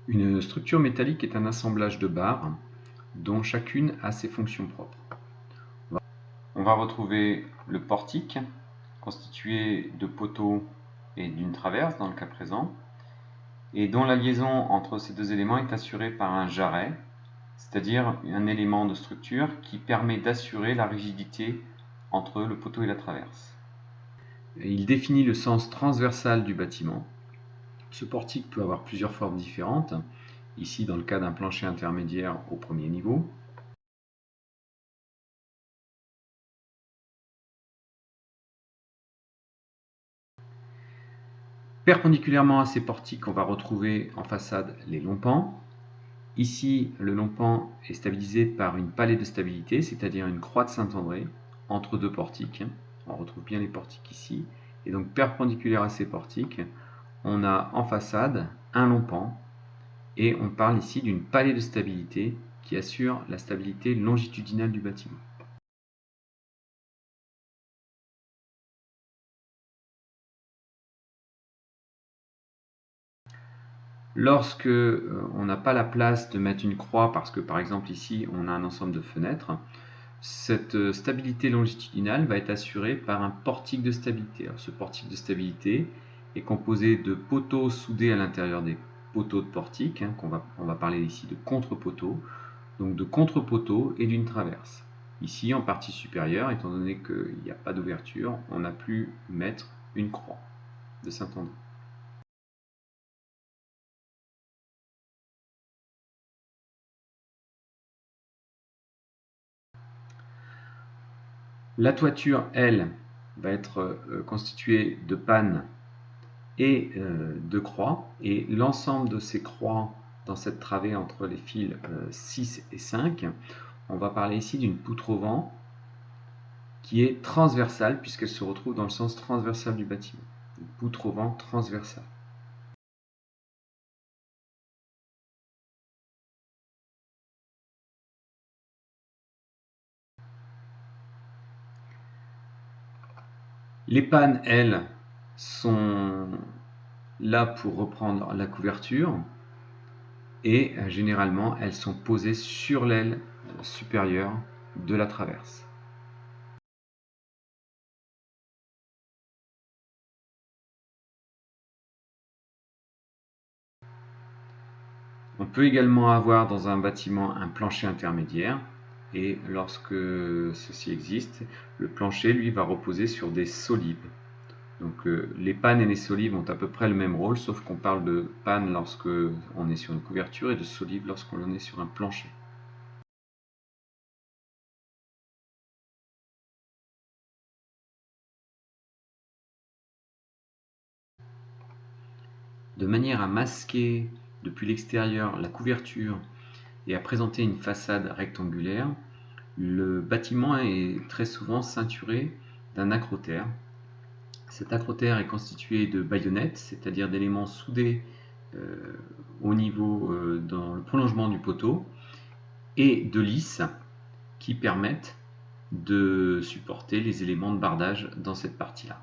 Une structure métallique est un assemblage de barres dont chacune a ses fonctions propres. On va retrouver le portique constitué de poteaux et d'une traverse dans le cas présent, et dont la liaison entre ces deux éléments est assurée par un jarret, c'est-à-dire un élément de structure qui permet d'assurer la rigidité entre le poteau et la traverse. Il définit le sens transversal du bâtiment. Ce portique peut avoir plusieurs formes différentes, ici dans le cas d'un plancher intermédiaire au premier niveau. Perpendiculairement à ces portiques, on va retrouver en façade les longs pans. Ici, le long pan est stabilisé par une pallée de stabilité, c'est-à-dire une croix de Saint-André entre deux portiques. On retrouve bien les portiques ici. Et donc perpendiculaire à ces portiques, on a en façade un long pan, et on parle ici d'une pallée de stabilité qui assure la stabilité longitudinale du bâtiment. Lorsque on n'a pas la place de mettre une croix, parce que par exemple ici on a un ensemble de fenêtres, cette stabilité longitudinale va être assurée par un portique de stabilité. Alors, ce portique de stabilité est composé de poteaux soudés à l'intérieur des poteaux de portique, on va parler ici de contre-poteaux, donc de contre-poteaux et d'une traverse. Ici, en partie supérieure, étant donné qu'il n'y a pas d'ouverture, on a pu mettre une croix de Saint-André. La toiture, elle, va être constituée de pannes et de croix, et l'ensemble de ces croix dans cette travée entre les fils 6 et 5, on va parler ici d'une poutre au vent qui est transversale puisqu'elle se retrouve dans le sens transversal du bâtiment. Une poutre au vent transversale. Les pannes, elles, sont là pour reprendre la couverture, et généralement elles sont posées sur l'aile supérieure de la traverse. On peut également avoir dans un bâtiment un plancher intermédiaire, et lorsque ceci existe, le plancher lui va reposer sur des solives. Donc les pannes et les solives ont à peu près le même rôle, sauf qu'on parle de panne lorsque on est sur une couverture et de solives lorsqu'on est sur un plancher. De manière à masquer depuis l'extérieur la couverture et à présenter une façade rectangulaire, le bâtiment est très souvent ceinturé d'un acrotère. Cet acrotère est constitué de baïonnettes, c'est-à-dire d'éléments soudés au niveau dans le prolongement du poteau, et de lisses qui permettent de supporter les éléments de bardage dans cette partie-là.